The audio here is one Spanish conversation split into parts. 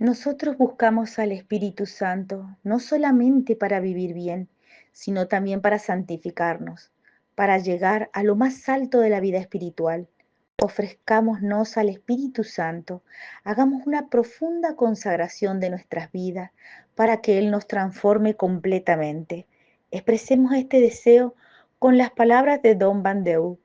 Nosotros buscamos al Espíritu Santo no solamente para vivir bien, sino también para santificarnos, para llegar a lo más alto de la vida espiritual. Ofrezcámonos al Espíritu Santo, hagamos una profunda consagración de nuestras vidas para que Él nos transforme completamente. Expresemos este deseo con las palabras de Don Bandeu.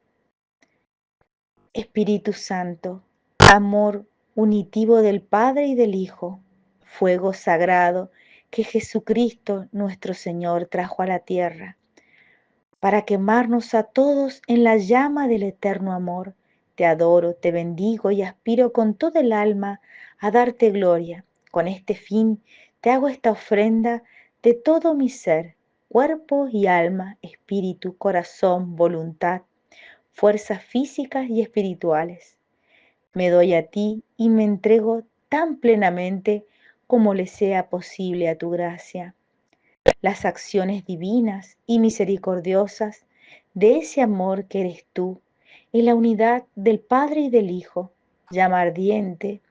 Espíritu Santo, amor unitivo del Padre y del Hijo, fuego sagrado que Jesucristo nuestro Señor trajo a la tierra, para quemarnos a todos en la llama del eterno amor. Te adoro, te bendigo y aspiro con todo el alma a darte gloria. Con este fin te hago esta ofrenda de todo mi ser, cuerpo y alma, espíritu, corazón, voluntad, fuerzas físicas y espirituales. Me doy a ti y me entrego tan plenamente como le sea posible a tu gracia. Las acciones divinas y misericordiosas de ese amor que eres tú, en la unidad del Padre y del Hijo, llama ardiente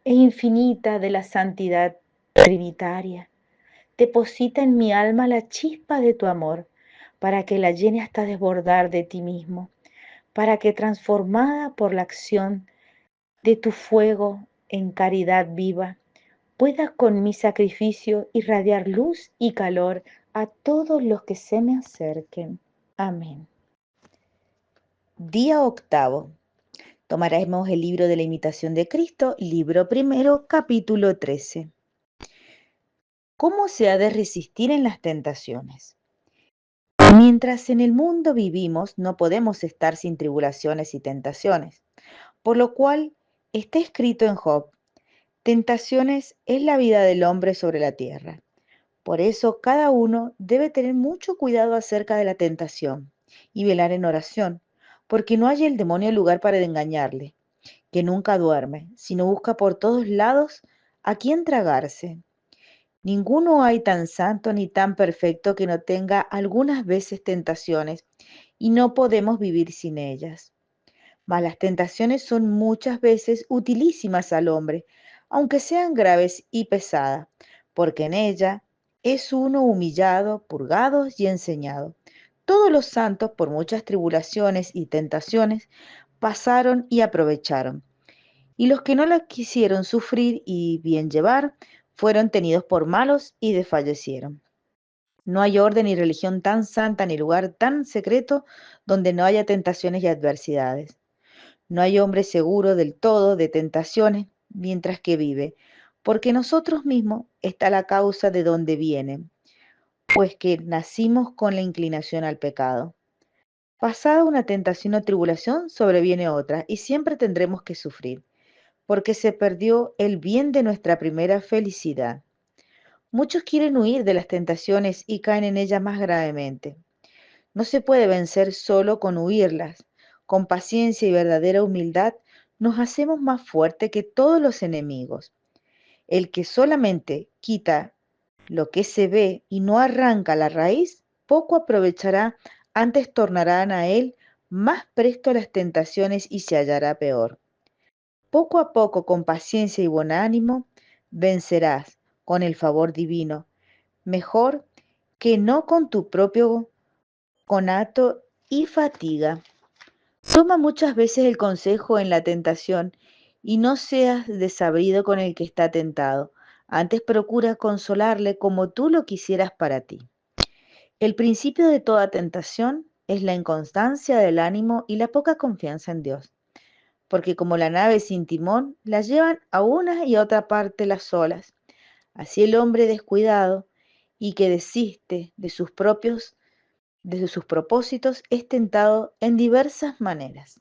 e infinita de la santidad trinitaria. Deposita en mi alma la chispa de tu amor, para que la llene hasta desbordar de ti mismo, para que transformada por la acción de tu fuego en caridad viva, pueda con mi sacrificio irradiar luz y calor a todos los que se me acerquen. Amén. Día octavo. Tomaremos el libro de la imitación de Cristo, libro primero, capítulo 13. ¿Cómo se ha de resistir en las tentaciones? Mientras en el mundo vivimos, no podemos estar sin tribulaciones y tentaciones, por lo cual está escrito en Job: tentaciones es la vida del hombre sobre la tierra. Por eso cada uno debe tener mucho cuidado acerca de la tentación y velar en oración, porque no hay el demonio lugar para engañarle, que nunca duerme, sino busca por todos lados a quien tragarse. Ninguno hay tan santo ni tan perfecto que no tenga algunas veces tentaciones, y no podemos vivir sin ellas. Mas las tentaciones son muchas veces utilísimas al hombre, aunque sean graves y pesadas, porque en ella es uno humillado, purgado y enseñado. Todos los santos, por muchas tribulaciones y tentaciones, pasaron y aprovecharon, y los que no las quisieron sufrir y bien llevar, fueron tenidos por malos y desfallecieron. No hay orden ni religión tan santa ni lugar tan secreto donde no haya tentaciones y adversidades. No hay hombre seguro del todo de tentaciones mientras que vive, porque nosotros mismos está la causa de donde vienen, pues que nacimos con la inclinación al pecado. Pasada una tentación o tribulación, sobreviene otra, y siempre tendremos que sufrir, porque se perdió el bien de nuestra primera felicidad. Muchos quieren huir de las tentaciones y caen en ellas más gravemente. No se puede vencer solo con huirlas. Con paciencia y verdadera humildad nos hacemos más fuerte que todos los enemigos. El que solamente quita lo que se ve y no arranca la raíz, poco aprovechará, antes tornarán a él más presto las tentaciones y se hallará peor. Poco a poco, con paciencia y buen ánimo, vencerás con el favor divino, mejor que no con tu propio conato y fatiga. Toma muchas veces el consejo en la tentación y no seas desabrido con el que está tentado. Antes procura consolarle como tú lo quisieras para ti. El principio de toda tentación es la inconstancia del ánimo y la poca confianza en Dios, porque como la nave sin timón, la llevan a una y a otra parte las olas. Así el hombre descuidado y que desiste de sus propósitos es tentado en diversas maneras.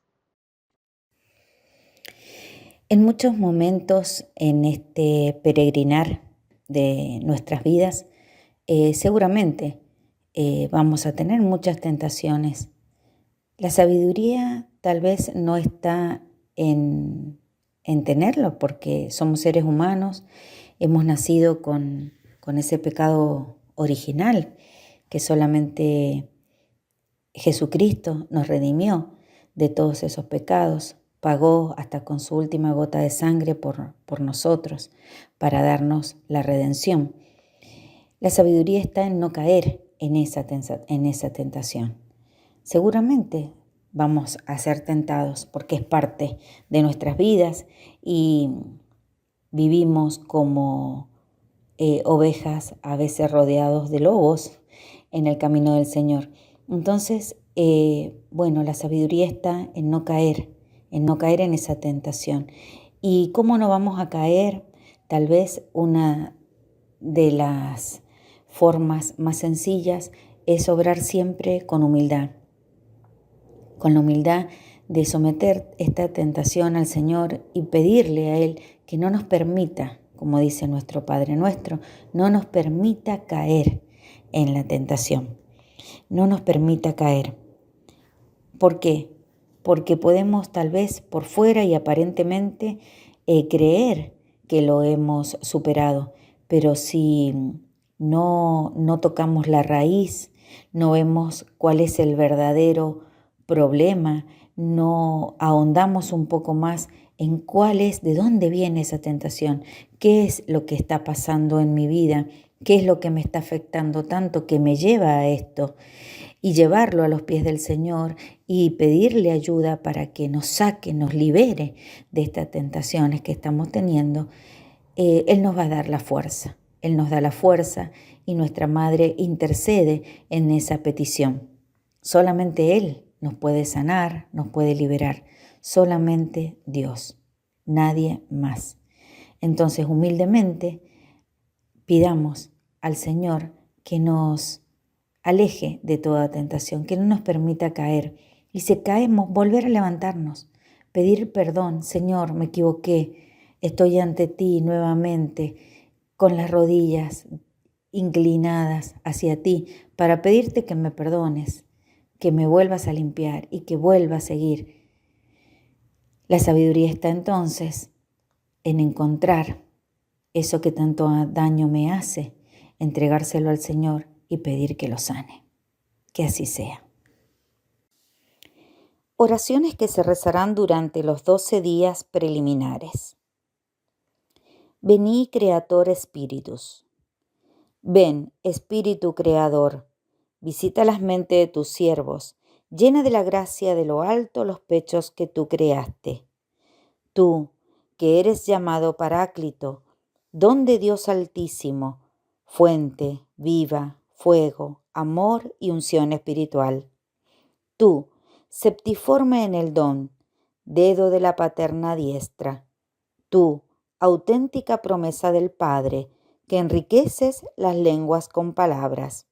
En muchos momentos en este peregrinar de nuestras vidas, seguramente vamos a tener muchas tentaciones. La sabiduría tal vez no está en tenerlo, porque somos seres humanos, hemos nacido con ese pecado original que solamente Jesucristo nos redimió de todos esos pecados. pagó hasta con su última gota de sangre por nosotros, para darnos la redención. La sabiduría está en no caer en esa tentación. Seguramente vamos a ser tentados porque es parte de nuestras vidas y vivimos como ovejas, a veces rodeados de lobos en el camino del Señor. Entonces, la sabiduría está en no caer en esa tentación. ¿Y cómo no vamos a caer? Tal vez una de las formas más sencillas es obrar siempre con la humildad de someter esta tentación al Señor y pedirle a Él que no nos permita, como dice nuestro Padre nuestro, no nos permita caer en la tentación, no nos permita caer. ¿Por qué? Porque podemos tal vez por fuera y aparentemente creer que lo hemos superado, pero si no tocamos la raíz, no vemos cuál es el verdadero problema, no ahondamos un poco más en cuál es, de dónde viene esa tentación, qué es lo que está pasando en mi vida, qué es lo que me está afectando tanto que me lleva a esto, y llevarlo a los pies del Señor y pedirle ayuda para que nos saque, nos libere de estas tentaciones que estamos teniendo. Él nos va a dar la fuerza, Él nos da la fuerza y nuestra Madre intercede en esa petición. Solamente Él nos puede sanar, nos puede liberar, solamente Dios, nadie más. Entonces, humildemente, pidamos al Señor que nos aleje de toda tentación, que no nos permita caer. Y si caemos, volver a levantarnos, pedir perdón. Señor, me equivoqué, estoy ante ti nuevamente, con las rodillas inclinadas hacia ti, para pedirte que me perdones, que me vuelvas a limpiar y que vuelva a seguir. La sabiduría está entonces en encontrar eso que tanto daño me hace, entregárselo al Señor y pedir que lo sane. Que así sea. Oraciones que se rezarán durante los 12 días preliminares. Vení, Creator Spiritus. Ven, Espíritu Creador, visita las mentes de tus siervos, llena de la gracia de lo alto los pechos que tú creaste. Tú, que eres llamado Paráclito, don de Dios Altísimo, fuente, viva, fuego, amor y unción espiritual. Tú, septiforme en el don, dedo de la paterna diestra. Tú, auténtica promesa del Padre, que enriqueces las lenguas con palabras.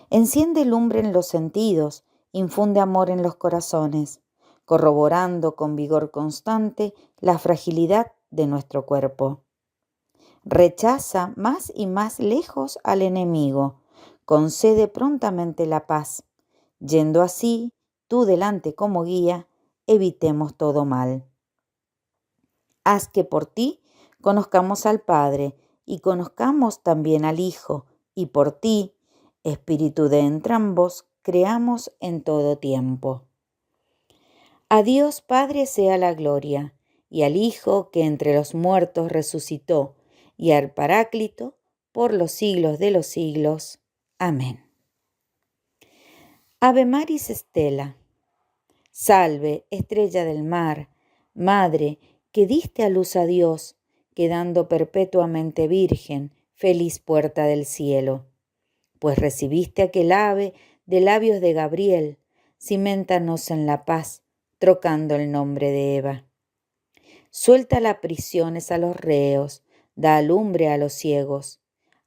Enciende lumbre en los sentidos, infunde amor en los corazones, corroborando con vigor constante la fragilidad de nuestro cuerpo. Rechaza más y más lejos al enemigo, concede prontamente la paz, yendo así, tú delante como guía, evitemos todo mal. Haz que por ti conozcamos al Padre y conozcamos también al Hijo, y por ti, Espíritu de entrambos, creamos en todo tiempo. A Dios Padre sea la gloria, y al Hijo que entre los muertos resucitó, y al Paráclito por los siglos de los siglos. Amén. Ave Maris Stella. Salve, estrella del mar, Madre, que diste a luz a Dios, quedando perpetuamente virgen, feliz puerta del cielo. Pues recibiste aquel ave de labios de Gabriel, ciméntanos en la paz, trocando el nombre de Eva. Suelta las prisiones a los reos, da alumbre a los ciegos,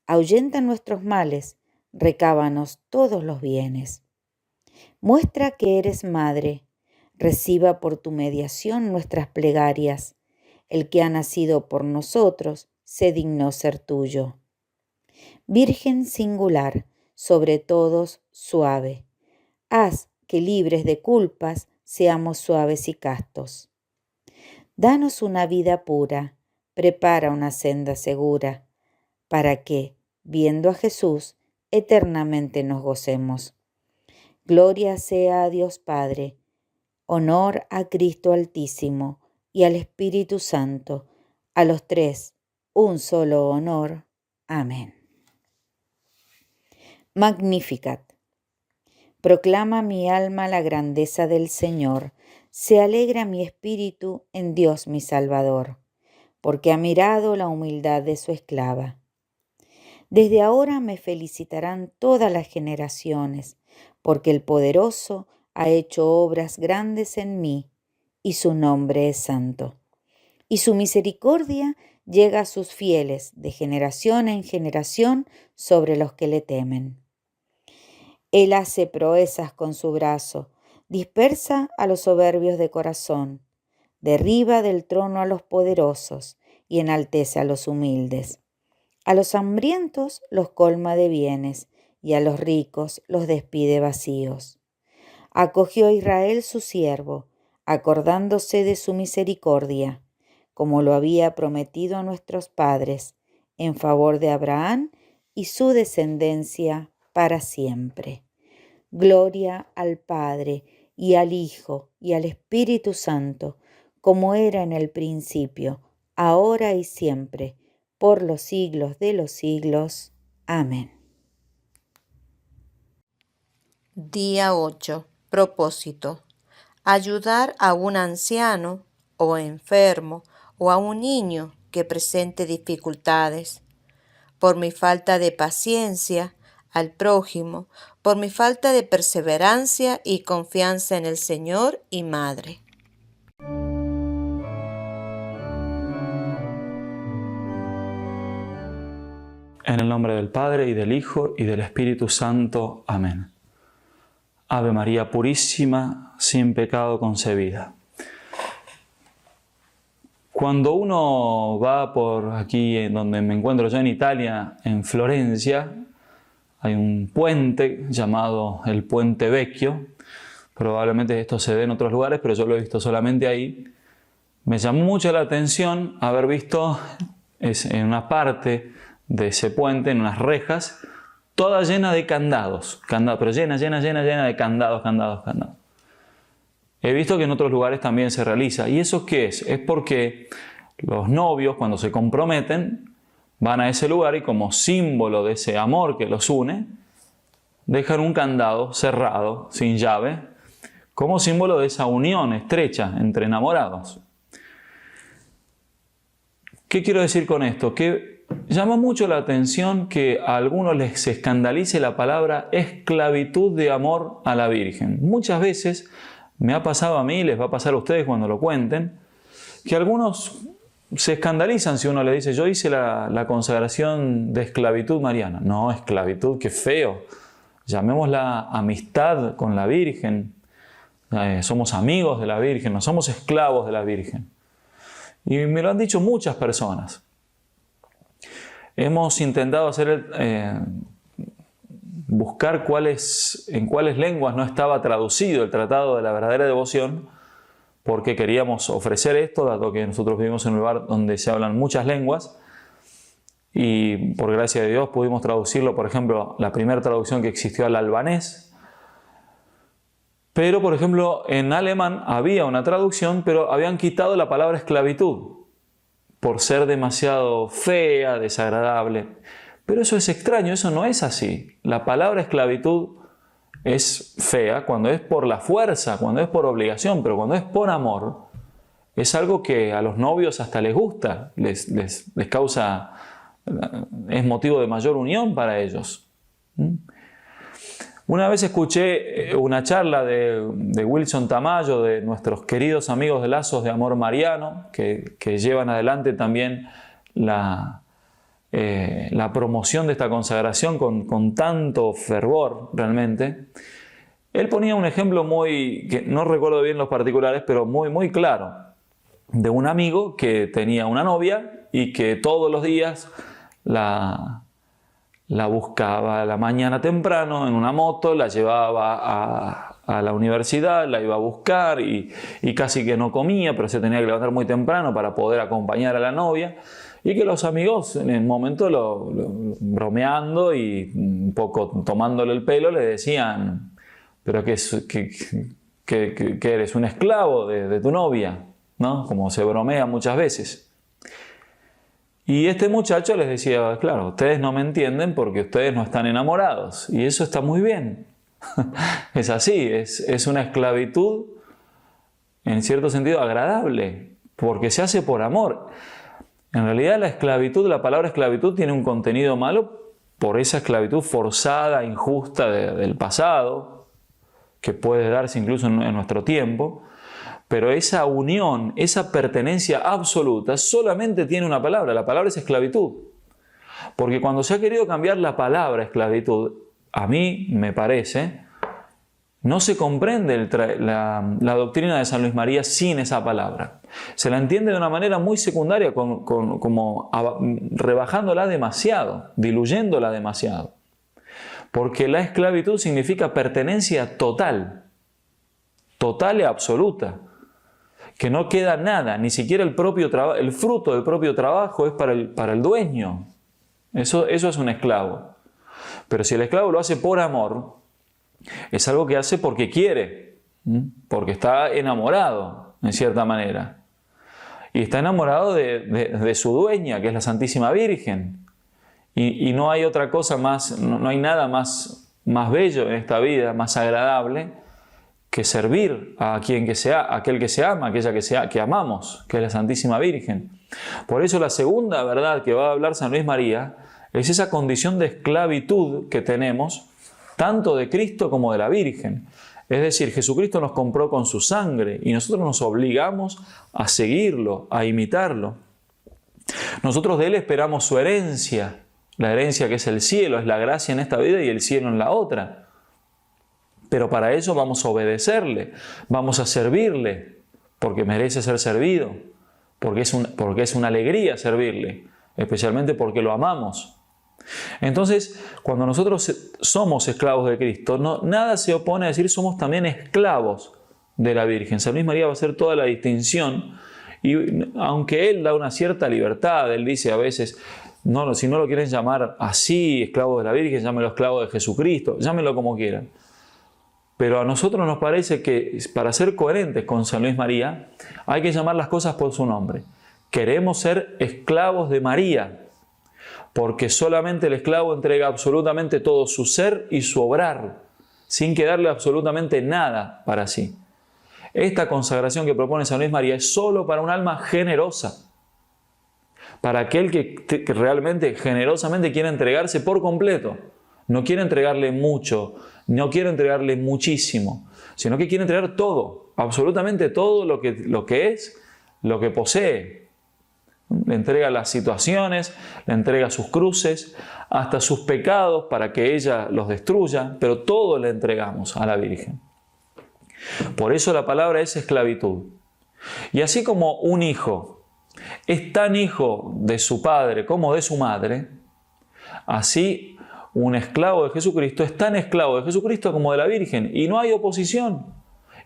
ahuyenta nuestros males, recábanos todos los bienes. Muestra que eres madre, reciba por tu mediación nuestras plegarias. El que ha nacido por nosotros se dignó ser tuyo. Virgen singular, sobre todos suave, haz que libres de culpas seamos suaves y castos. Danos una vida pura, prepara una senda segura, para que, viendo a Jesús, eternamente nos gocemos. Gloria sea a Dios Padre, Honor a Cristo Altísimo y al Espíritu Santo, a los tres, un solo honor. Amén. Magnificat. Proclama mi alma la grandeza del Señor, se alegra mi espíritu en Dios mi Salvador, porque ha mirado la humildad de su esclava. Desde ahora me felicitarán todas las generaciones, porque el Poderoso ha hecho obras grandes en mí, y su nombre es santo. Y su misericordia llega a sus fieles de generación en generación sobre los que le temen. Él hace proezas con su brazo, dispersa a los soberbios de corazón, derriba del trono a los poderosos y enaltece a los humildes. A los hambrientos los colma de bienes y a los ricos los despide vacíos. Acogió a Israel su siervo, acordándose de su misericordia, como lo había prometido a nuestros padres, en favor de Abraham y su descendencia para siempre. Gloria al Padre, y al Hijo, y al Espíritu Santo, como era en el principio, ahora y siempre, por los siglos de los siglos. Amén. Día 8. Propósito. Ayudar a un anciano o enfermo o a un niño que presente dificultades. Por mi falta de paciencia al prójimo, por mi falta de perseverancia y confianza en el Señor y Madre. En el nombre del Padre, y del Hijo, y del Espíritu Santo. Amén. Ave María Purísima, sin pecado concebida. Cuando uno va por aquí, en donde me encuentro yo en Italia, en Florencia, hay un puente llamado el Puente Vecchio. Probablemente esto se dé en otros lugares, pero yo lo he visto solamente ahí. Me llamó mucho la atención haber visto en una parte de ese puente, en unas rejas, toda llena de candados, pero llena de candados. He visto que en otros lugares también se realiza. ¿Y eso qué es? Es porque los novios, cuando se comprometen, van a ese lugar y como símbolo de ese amor que los une, dejan un candado cerrado, sin llave, como símbolo de esa unión estrecha entre enamorados. ¿Qué quiero decir con esto? Que llama mucho la atención que a algunos les escandalice la palabra esclavitud de amor a la Virgen. Muchas veces me ha pasado a mí, les va a pasar a ustedes cuando lo cuenten, que algunos se escandalizan si uno le dice: yo hice la consagración de esclavitud mariana. No, esclavitud, qué feo. Llamémosla amistad con la Virgen. Somos amigos de la Virgen, no somos esclavos de la Virgen. Y me lo han dicho muchas personas. Hemos intentado buscar en cuáles lenguas no estaba traducido el Tratado de la Verdadera Devoción, porque queríamos ofrecer esto, dado que nosotros vivimos en un lugar donde se hablan muchas lenguas, y por gracia de Dios pudimos traducirlo, por ejemplo, la primera traducción que existió al albanés. Pero, por ejemplo, en alemán había una traducción, pero habían quitado la palabra esclavitud, por ser demasiado fea, desagradable. Pero eso es extraño, eso no es así. La palabra esclavitud es fea cuando es por la fuerza, cuando es por obligación, pero cuando es por amor, es algo que a los novios hasta les gusta, les causa, es motivo de mayor unión para ellos. Una vez escuché una charla de Wilson Tamayo, de nuestros queridos amigos de Lazos de Amor Mariano, que llevan adelante también la promoción de esta consagración con tanto fervor realmente. Él ponía un ejemplo que no recuerdo bien los particulares, pero muy claro, de un amigo que tenía una novia y que todos los días la buscaba a la mañana temprano en una moto, la llevaba a la universidad, la iba a buscar y casi que no comía, pero se tenía que levantar muy temprano para poder acompañar a la novia, y que los amigos en el momento bromeando y un poco tomándole el pelo le decían: pero qué que eres un esclavo de tu novia, ¿no? Como se bromea muchas veces. Y este muchacho les decía, claro, ustedes no me entienden porque ustedes no están enamorados. Y eso está muy bien. Es así, es una esclavitud en cierto sentido agradable, porque se hace por amor. En realidad la palabra esclavitud tiene un contenido malo por esa esclavitud forzada, injusta del pasado, que puede darse incluso en nuestro tiempo, pero esa unión, esa pertenencia absoluta solamente tiene una palabra, la palabra es esclavitud. Porque cuando se ha querido cambiar la palabra esclavitud, a mí me parece, no se comprende la doctrina de San Luis María sin esa palabra. Se la entiende de una manera muy secundaria, como rebajándola demasiado, diluyéndola demasiado. Porque la esclavitud significa pertenencia total, total y absoluta, que no queda nada, ni siquiera el fruto del propio trabajo es para el dueño. Eso es un esclavo. Pero si el esclavo lo hace por amor, es algo que hace porque quiere, porque está enamorado, en cierta manera. Y está enamorado de su dueña, que es la Santísima Virgen. Y no hay otra cosa más, no hay nada más bello en esta vida, más agradable, que servir a aquel que se ama, aquella que amamos, que es la Santísima Virgen. Por eso la segunda verdad que va a hablar San Luis María es esa condición de esclavitud que tenemos, tanto de Cristo como de la Virgen. Es decir, Jesucristo nos compró con su sangre y nosotros nos obligamos a seguirlo, a imitarlo. Nosotros de Él esperamos su herencia, la herencia que es el cielo, es la gracia en esta vida y el cielo en la otra. Pero para eso vamos a obedecerle, vamos a servirle, porque merece ser servido, porque es una alegría servirle, especialmente porque lo amamos. Entonces, cuando nosotros somos esclavos de Cristo, nada se opone a decir somos también esclavos de la Virgen. San Luis María va a hacer toda la distinción y aunque él da una cierta libertad, él dice a veces, si no lo quieren llamar así, esclavos de la Virgen, llámenlo esclavos de Jesucristo, llámenlo como quieran. Pero a nosotros nos parece que para ser coherentes con San Luis María hay que llamar las cosas por su nombre. Queremos ser esclavos de María, porque solamente el esclavo entrega absolutamente todo su ser y su obrar, sin quedarle absolutamente nada para sí. Esta consagración que propone San Luis María es solo para un alma generosa, para aquel que realmente generosamente quiere entregarse por completo. No quiere entregarle mucho, no quiere entregarle muchísimo, sino que quiere entregar todo, absolutamente todo lo que es, lo que posee. Le entrega las situaciones, le entrega sus cruces, hasta sus pecados para que ella los destruya, pero todo le entregamos a la Virgen. Por eso la palabra es esclavitud. Y así como un hijo es tan hijo de su padre como de su madre, así un esclavo de Jesucristo es tan esclavo de Jesucristo como de la Virgen. Y no hay oposición.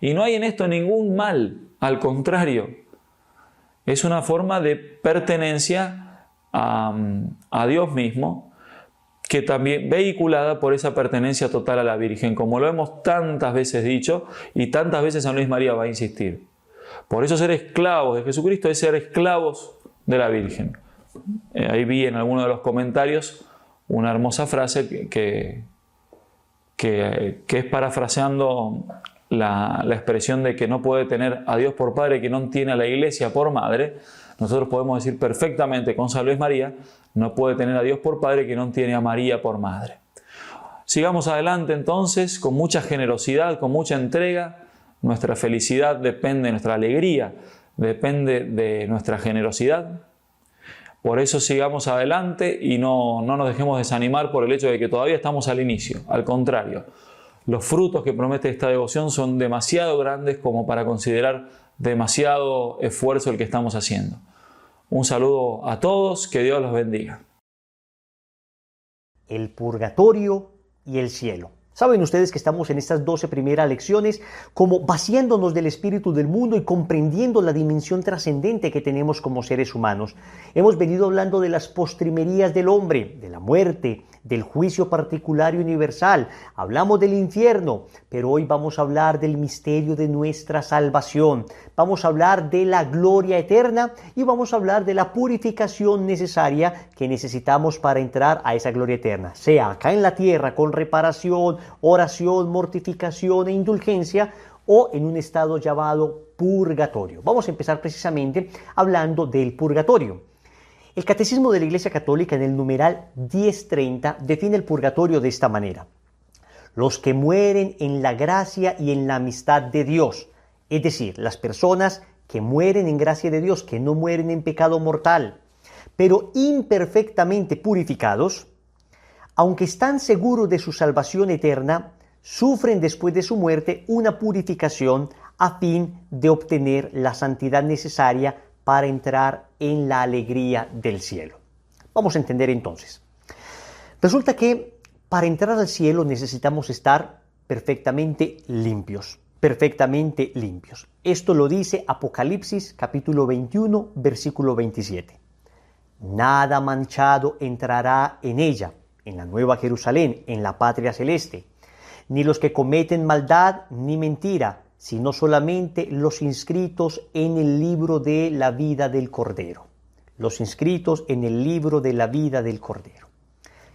Y no hay en esto ningún mal. Al contrario. Es una forma de pertenencia a Dios mismo, que también vehiculada por esa pertenencia total a la Virgen, como lo hemos tantas veces dicho y tantas veces San Luis María va a insistir. Por eso ser esclavos de Jesucristo es ser esclavos de la Virgen. Ahí vi en alguno de los comentarios una hermosa frase que es parafraseando la expresión de que no puede tener a Dios por Padre que no tiene a la Iglesia por Madre. Nosotros podemos decir perfectamente con San Luis María, no puede tener a Dios por Padre que no tiene a María por Madre. Sigamos adelante entonces con mucha generosidad, con mucha entrega. Nuestra felicidad depende, nuestra alegría depende de nuestra generosidad. Por eso sigamos adelante y no nos dejemos desanimar por el hecho de que todavía estamos al inicio. Al contrario, los frutos que promete esta devoción son demasiado grandes como para considerar demasiado esfuerzo el que estamos haciendo. Un saludo a todos, que Dios los bendiga. El purgatorio y el cielo. Saben ustedes que estamos en estas 12 primeras lecciones como vaciándonos del espíritu del mundo y comprendiendo la dimensión trascendente que tenemos como seres humanos. Hemos venido hablando de las postrimerías del hombre, de la muerte, del juicio particular y universal. Hablamos del infierno, pero hoy vamos a hablar del misterio de nuestra salvación. Vamos a hablar de la gloria eterna y vamos a hablar de la purificación necesaria que necesitamos para entrar a esa gloria eterna, sea acá en la tierra con reparación, oración, mortificación e indulgencia, o en un estado llamado purgatorio. Vamos a empezar precisamente hablando del purgatorio. El Catecismo de la Iglesia Católica en el numeral 1030 define el purgatorio de esta manera: los que mueren en la gracia y en la amistad de Dios, es decir, las personas que mueren en gracia de Dios, que no mueren en pecado mortal, pero imperfectamente purificados, aunque están seguros de su salvación eterna, sufren después de su muerte una purificación a fin de obtener la santidad necesaria para entrar en la alegría del cielo. Vamos a entender entonces. Resulta que para entrar al cielo necesitamos estar perfectamente limpios, perfectamente limpios. Esto lo dice Apocalipsis capítulo 21, versículo 27. Nada manchado entrará en ella, en la nueva Jerusalén, en la patria celeste, ni los que cometen maldad ni mentira, sino solamente los inscritos en el libro de la vida del Cordero. Los inscritos en el libro de la vida del Cordero.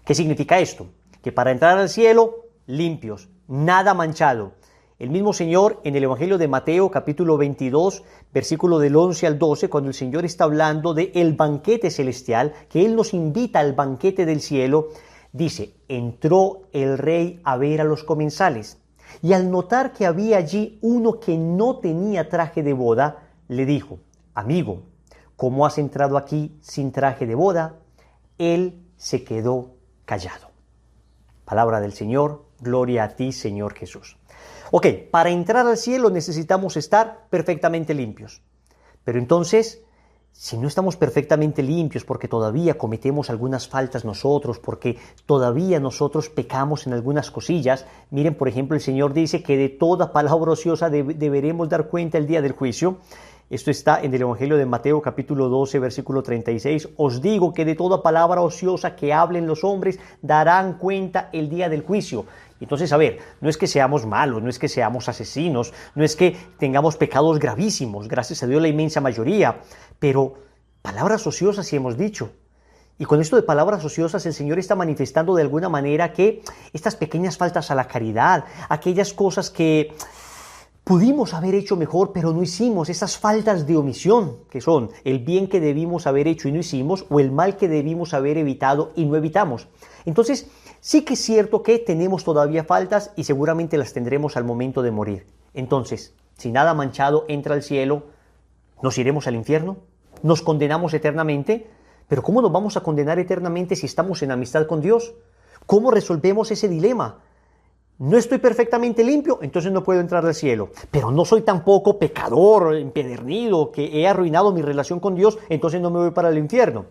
¿Qué significa esto? Que para entrar al cielo, limpios, nada manchado. El mismo Señor en el Evangelio de Mateo, capítulo 22, versículo del 11 al 12, cuando el Señor está hablando del banquete celestial, que Él nos invita al banquete del cielo, dice: entró el rey a ver a los comensales, y al notar que había allí uno que no tenía traje de boda, le dijo: amigo, ¿cómo has entrado aquí sin traje de boda? Él se quedó callado. Palabra del Señor, gloria a ti, Señor Jesús. Ok, para entrar al cielo necesitamos estar perfectamente limpios. Pero entonces, si no estamos perfectamente limpios porque todavía cometemos algunas faltas nosotros, porque todavía nosotros pecamos en algunas cosillas, miren, por ejemplo, el Señor dice que de toda palabra ociosa deberemos dar cuenta el día del juicio. Esto está en el Evangelio de Mateo capítulo 12, versículo 36. Os digo que de toda palabra ociosa que hablen los hombres darán cuenta el día del juicio. Entonces, a ver, no es que seamos malos, no es que seamos asesinos, no es que tengamos pecados gravísimos, gracias a Dios la inmensa mayoría, pero palabras ociosas sí hemos dicho. Y con esto de palabras ociosas el Señor está manifestando de alguna manera que estas pequeñas faltas a la caridad, aquellas cosas que pudimos haber hecho mejor pero no hicimos, esas faltas de omisión, que son el bien que debimos haber hecho y no hicimos, o el mal que debimos haber evitado y no evitamos. Entonces, sí que es cierto que tenemos todavía faltas y seguramente las tendremos al momento de morir. Entonces, si nada manchado entra al cielo, ¿nos iremos al infierno? ¿Nos condenamos eternamente? Pero ¿cómo nos vamos a condenar eternamente si estamos en amistad con Dios? ¿Cómo resolvemos ese dilema? No estoy perfectamente limpio, entonces no puedo entrar al cielo. Pero no soy tampoco pecador, empedernido, que he arruinado mi relación con Dios, entonces no me voy para el infierno.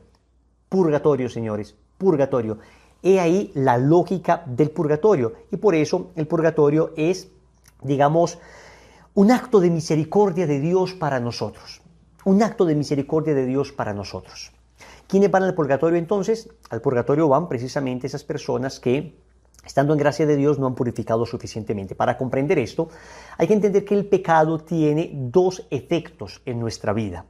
Purgatorio, señores, purgatorio. He ahí la lógica del purgatorio. Y por eso el purgatorio es, digamos, un acto de misericordia de Dios para nosotros. Un acto de misericordia de Dios para nosotros. ¿Quiénes van al purgatorio entonces? Al purgatorio van precisamente esas personas que, estando en gracia de Dios, no han purificado suficientemente. Para comprender esto, hay que entender que el pecado tiene dos efectos en nuestra vida.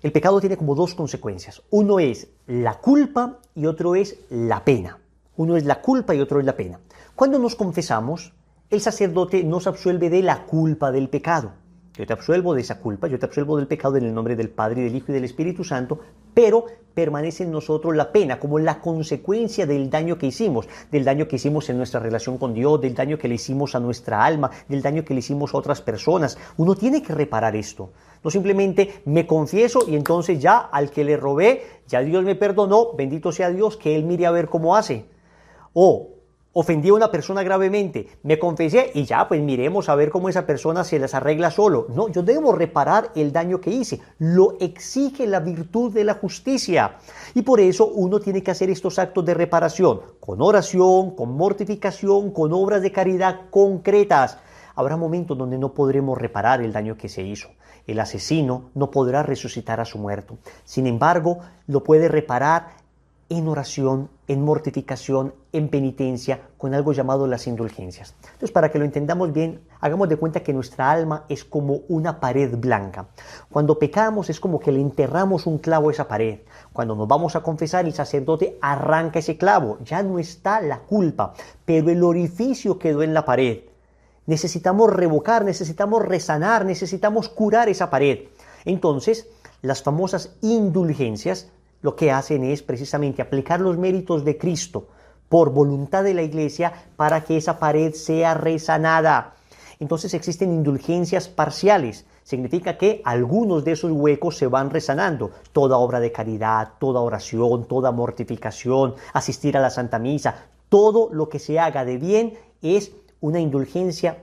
El pecado tiene como dos consecuencias. Uno es la culpa y otro es la pena. Uno es la culpa y otro es la pena. Cuando nos confesamos, el sacerdote nos absuelve de la culpa del pecado. Yo te absuelvo de esa culpa, yo te absuelvo del pecado en el nombre del Padre, y del Hijo y del Espíritu Santo, pero permanece en nosotros la pena como la consecuencia del daño que hicimos en nuestra relación con Dios, del daño que le hicimos a nuestra alma, del daño que le hicimos a otras personas. Uno tiene que reparar esto. No simplemente me confieso y entonces ya al que le robé, ya Dios me perdonó, bendito sea Dios, que Él mire a ver cómo hace. O ofendí a una persona gravemente, me confesé y ya, pues miremos a ver cómo esa persona se las arregla solo. No, yo debo reparar el daño que hice. Lo exige la virtud de la justicia. Y por eso uno tiene que hacer estos actos de reparación, con oración, con mortificación, con obras de caridad concretas. Habrá momentos donde no podremos reparar el daño que se hizo. El asesino no podrá resucitar a su muerto. Sin embargo, lo puede reparar en oración, en mortificación, en penitencia, con algo llamado las indulgencias. Entonces, para que lo entendamos bien, hagamos de cuenta que nuestra alma es como una pared blanca. Cuando pecamos es como que le enterramos un clavo a esa pared. Cuando nos vamos a confesar, el sacerdote arranca ese clavo. Ya no está la culpa, pero el orificio quedó en la pared. Necesitamos revocar, necesitamos resanar, necesitamos curar esa pared. Entonces, las famosas indulgencias lo que hacen es precisamente aplicar los méritos de Cristo por voluntad de la Iglesia para que esa pared sea resanada. Entonces existen indulgencias parciales. Significa que algunos de esos huecos se van resanando. Toda obra de caridad, toda oración, toda mortificación, asistir a la Santa Misa, todo lo que se haga de bien es una indulgencia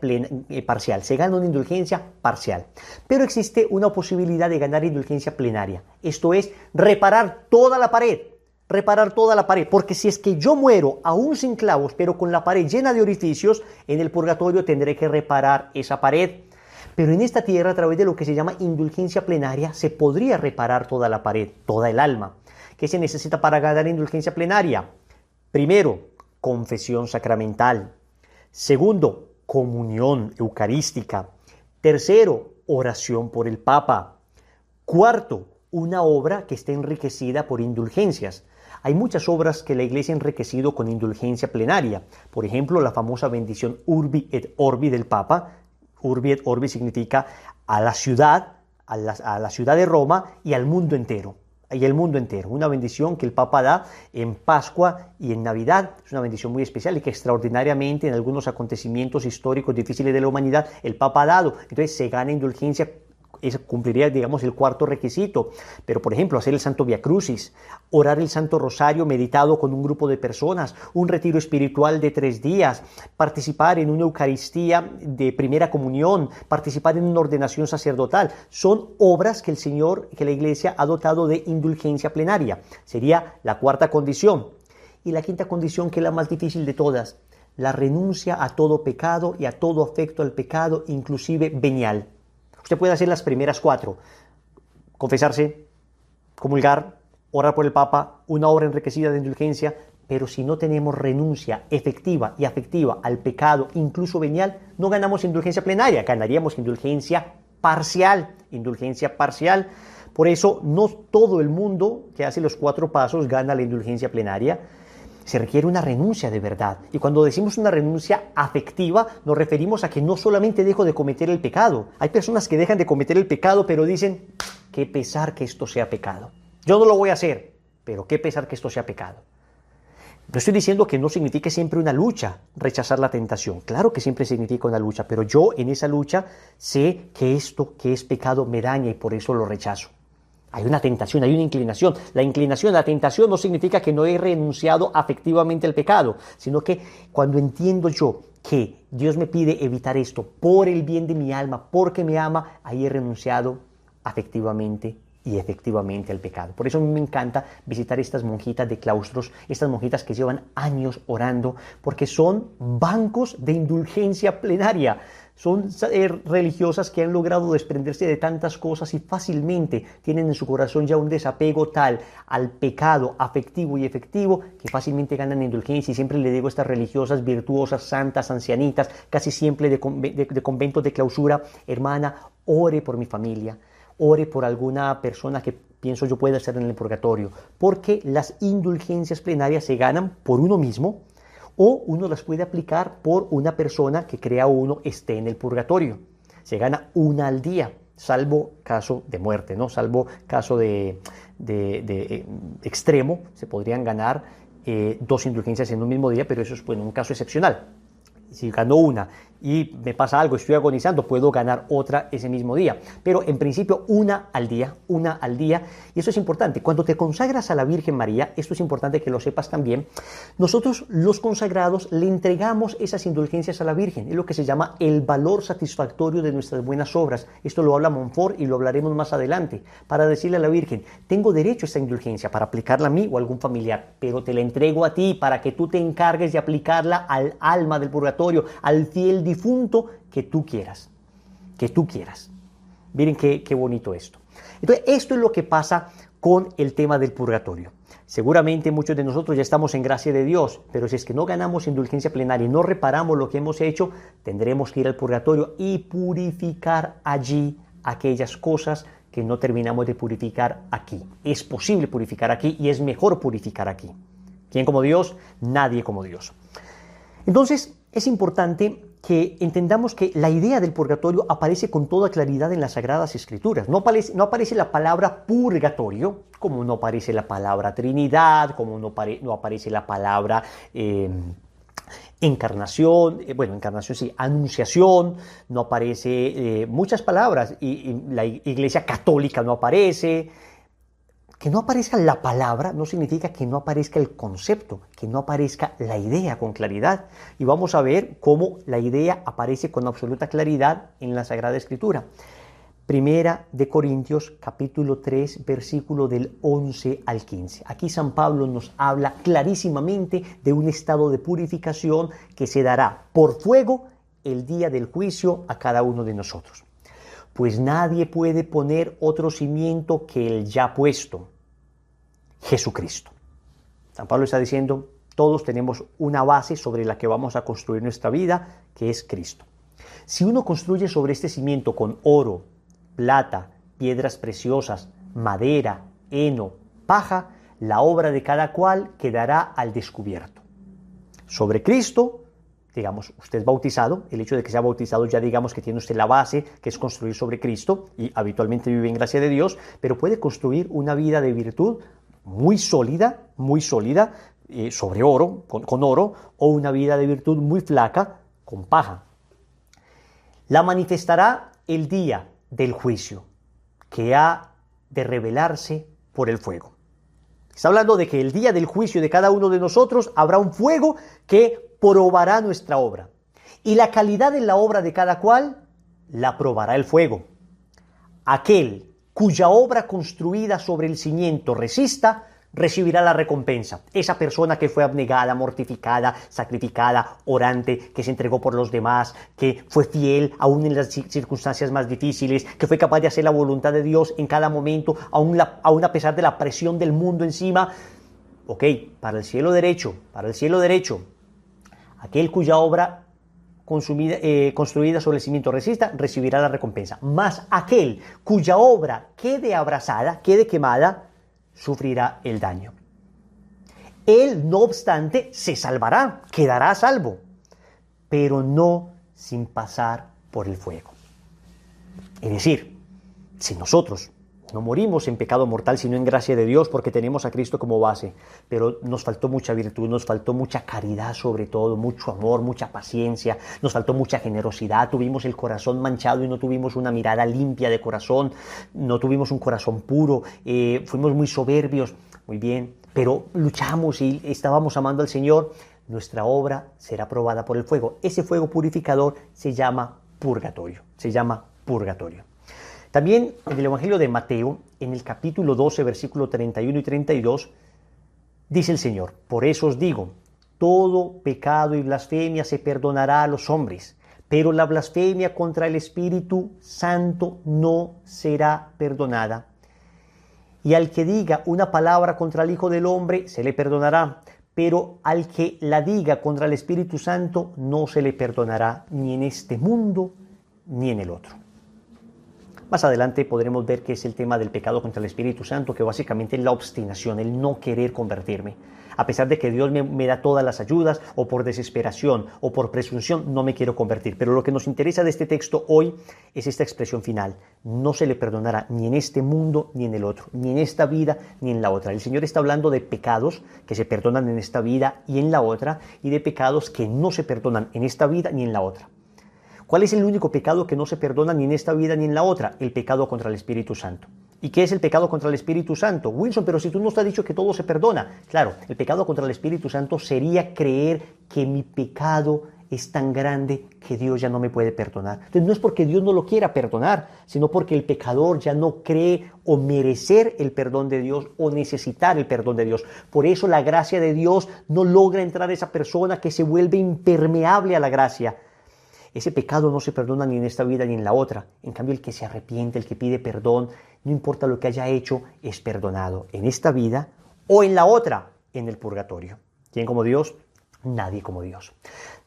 parcial. Se gana una indulgencia parcial. Pero existe una posibilidad de ganar indulgencia plenaria. Esto es reparar toda la pared. Reparar toda la pared. Porque si es que yo muero aún sin clavos, pero con la pared llena de orificios, en el purgatorio tendré que reparar esa pared. Pero en esta tierra, a través de lo que se llama indulgencia plenaria, se podría reparar toda la pared, toda el alma. ¿Qué se necesita para ganar indulgencia plenaria? Primero, confesión sacramental. Segundo, comunión eucarística. Tercero, oración por el Papa. Cuarto, una obra que esté enriquecida por indulgencias. Hay muchas obras que la Iglesia ha enriquecido con indulgencia plenaria. Por ejemplo, la famosa bendición Urbi et Orbi del Papa. Urbi et Orbi significa a la ciudad de Roma y al mundo entero. Y el mundo entero. Una bendición que el Papa da en Pascua y en Navidad. Es una bendición muy especial y que extraordinariamente en algunos acontecimientos históricos difíciles de la humanidad el Papa ha dado. Entonces se gana indulgencia. Eso cumpliría, digamos, el cuarto requisito. Pero, por ejemplo, hacer el Santo Via Crucis, orar el Santo Rosario meditado con un grupo de personas, un retiro espiritual de 3 días, participar en una Eucaristía de primera comunión, participar en una ordenación sacerdotal. Son obras que el Señor, que la Iglesia ha dotado de indulgencia plenaria. Sería la cuarta condición. Y la quinta condición, que es la más difícil de todas, la renuncia a todo pecado y a todo afecto al pecado, inclusive venial. Usted puede hacer las primeras 4, confesarse, comulgar, orar por el Papa, una obra enriquecida de indulgencia, pero si no tenemos renuncia efectiva y afectiva al pecado, incluso venial, no ganamos indulgencia plenaria, ganaríamos indulgencia parcial, Por eso no todo el mundo que hace los 4 pasos gana la indulgencia plenaria. Se requiere una renuncia de verdad. Y cuando decimos una renuncia afectiva, nos referimos a que no solamente dejo de cometer el pecado. Hay personas que dejan de cometer el pecado, pero dicen, qué pesar que esto sea pecado. Yo no lo voy a hacer, pero qué pesar que esto sea pecado. No estoy diciendo que no signifique siempre una lucha rechazar la tentación. Claro que siempre significa una lucha, pero yo en esa lucha sé que esto que es pecado me daña y por eso lo rechazo. Hay una tentación, hay una inclinación. La tentación no significa que no he renunciado afectivamente al pecado, sino que cuando entiendo yo que Dios me pide evitar esto por el bien de mi alma, porque me ama, ahí he renunciado afectivamente y efectivamente al pecado. Por eso a mí me encanta visitar estas monjitas de claustros, estas monjitas que llevan años orando, porque son bancos de indulgencia plenaria. Son religiosas que han logrado desprenderse de tantas cosas y fácilmente tienen en su corazón ya un desapego tal al pecado afectivo y efectivo que fácilmente ganan indulgencia. Y siempre le digo a estas religiosas virtuosas, santas, ancianitas, casi siempre de conventos de clausura, hermana, ore por mi familia, ore por alguna persona que pienso yo pueda estar en el purgatorio, porque las indulgencias plenarias se ganan por uno mismo, o uno las puede aplicar por una persona que crea uno esté en el purgatorio. Se gana una al día, salvo caso de muerte, ¿no? Salvo caso de extremo, se podrían ganar 2 indulgencias en un mismo día, pero eso es, bueno, un caso excepcional. Si ganó una y me pasa algo, estoy agonizando, puedo ganar otra ese mismo día. Pero en principio una al día. Y eso es importante. Cuando te consagras a la Virgen María, esto es importante que lo sepas también, nosotros los consagrados le entregamos esas indulgencias a la Virgen. Es lo que se llama el valor satisfactorio de nuestras buenas obras. Esto lo habla Montfort y lo hablaremos más adelante. Para decirle a la Virgen, tengo derecho a esta indulgencia para aplicarla a mí o a algún familiar, pero te la entrego a ti para que tú te encargues de aplicarla al alma del purgatorio, al fiel difunto que tú quieras. Miren qué bonito esto. Entonces, esto es lo que pasa con el tema del purgatorio. Seguramente muchos de nosotros ya estamos en gracia de Dios, pero si es que no ganamos indulgencia plenaria y no reparamos lo que hemos hecho, tendremos que ir al purgatorio y purificar allí aquellas cosas que no terminamos de purificar aquí. Es posible purificar aquí y es mejor purificar aquí. ¿Quién como Dios? Nadie como Dios. Entonces, es importante que entendamos que la idea del purgatorio aparece con toda claridad en las Sagradas Escrituras. No aparece la palabra purgatorio, como no aparece la palabra Trinidad, como no aparece la palabra encarnación, encarnación sí, anunciación, no aparece muchas palabras, y la Iglesia Católica no aparece. Que no aparezca la palabra no significa que no aparezca el concepto, que no aparezca la idea con claridad. Y vamos a ver cómo la idea aparece con absoluta claridad en la Sagrada Escritura. Primera de Corintios, capítulo 3, versículo del 11 al 15. Aquí San Pablo nos habla clarísimamente de un estado de purificación que se dará por fuego el día del juicio a cada uno de nosotros. Pues nadie puede poner otro cimiento que el ya puesto, Jesucristo. San Pablo está diciendo, todos tenemos una base sobre la que vamos a construir nuestra vida, que es Cristo. Si uno construye sobre este cimiento con oro, plata, piedras preciosas, madera, heno, paja, la obra de cada cual quedará al descubierto. Sobre Cristo, digamos, usted es bautizado, el hecho de que sea bautizado ya digamos que tiene usted la base, que es construir sobre Cristo, y habitualmente vive en gracia de Dios, pero puede construir una vida de virtud muy sólida, sobre oro, con oro, o una vida de virtud muy flaca, con paja. La manifestará el día del juicio, que ha de revelarse por el fuego. Está hablando de que el día del juicio de cada uno de nosotros habrá un fuego que probará nuestra obra. Y la calidad de la obra de cada cual la probará el fuego. Aquel cuya obra construida sobre el cimiento resista, recibirá la recompensa. Esa persona que fue abnegada, mortificada, sacrificada, orante, que se entregó por los demás, que fue fiel aún en las circunstancias más difíciles, que fue capaz de hacer la voluntad de Dios en cada momento, aún a pesar de la presión del mundo encima. Ok, para el cielo derecho, aquel cuya obra construida sobre el cimiento resista, recibirá la recompensa. Mas aquel cuya obra quede abrasada, quede quemada, sufrirá el daño. Él, no obstante, se salvará, quedará a salvo, pero no sin pasar por el fuego. Es decir, si nosotros no morimos en pecado mortal, sino en gracia de Dios, porque tenemos a Cristo como base, pero nos faltó mucha virtud, nos faltó mucha caridad sobre todo, mucho amor, mucha paciencia, nos faltó mucha generosidad, tuvimos el corazón manchado y no tuvimos una mirada limpia de corazón, no tuvimos un corazón puro, fuimos muy soberbios, muy bien, pero luchamos y estábamos amando al Señor, nuestra obra será probada por el fuego. Ese fuego purificador se llama purgatorio, También en el Evangelio de Mateo, en el capítulo 12, versículo 31 y 32, dice el Señor, por eso os digo, todo pecado y blasfemia se perdonará a los hombres, pero la blasfemia contra el Espíritu Santo no será perdonada. Y al que diga una palabra contra el Hijo del Hombre, se le perdonará, pero al que la diga contra el Espíritu Santo, no se le perdonará, ni en este mundo, ni en el otro. Más adelante podremos ver que es el tema del pecado contra el Espíritu Santo, que básicamente es la obstinación, el no querer convertirme. A pesar de que Dios me da todas las ayudas, o por desesperación, o por presunción, no me quiero convertir. Pero lo que nos interesa de este texto hoy es esta expresión final. No se le perdonará ni en este mundo, ni en el otro, ni en esta vida, ni en la otra. El Señor está hablando de pecados que se perdonan en esta vida y en la otra, y de pecados que no se perdonan en esta vida ni en la otra. ¿Cuál es el único pecado que no se perdona ni en esta vida ni en la otra? El pecado contra el Espíritu Santo. ¿Y qué es el pecado contra el Espíritu Santo? Wilson, pero si tú nos has dicho que todo se perdona. Claro, el pecado contra el Espíritu Santo sería creer que mi pecado es tan grande que Dios ya no me puede perdonar. Entonces no es porque Dios no lo quiera perdonar, sino porque el pecador ya no cree o merecer el perdón de Dios o necesitar el perdón de Dios. Por eso la gracia de Dios no logra entrar a esa persona, que se vuelve impermeable a la gracia. Ese pecado no se perdona ni en esta vida ni en la otra. En cambio, el que se arrepiente, el que pide perdón, no importa lo que haya hecho, es perdonado en esta vida o en la otra, en el purgatorio. ¿Quién como Dios? Nadie como Dios.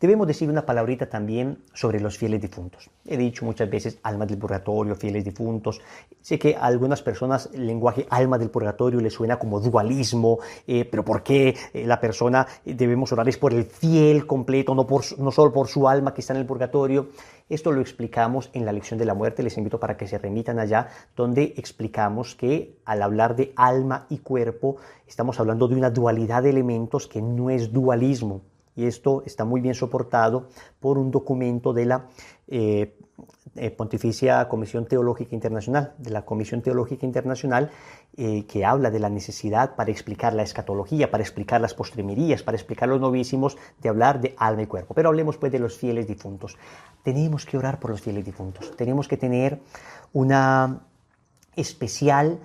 Debemos decir una palabrita también sobre los fieles difuntos. He dicho muchas veces almas del purgatorio, fieles difuntos. Sé que a algunas personas el lenguaje alma del purgatorio les suena como dualismo, pero ¿por qué la persona debemos orar es por el fiel completo, no solo por su alma que está en el purgatorio? Esto lo explicamos en la lección de la muerte. Les invito para que se remitan allá, donde explicamos que al hablar de alma y cuerpo estamos hablando de una dualidad de elementos que no es dualismo. Y esto está muy bien soportado por un documento de la Pontificia Comisión Teológica Internacional, que habla de la necesidad para explicar la escatología, para explicar las postrimerías, para explicar los novísimos, de hablar de alma y cuerpo. Pero hablemos pues de los fieles difuntos. Tenemos que orar por los fieles difuntos. Tenemos que tener una especial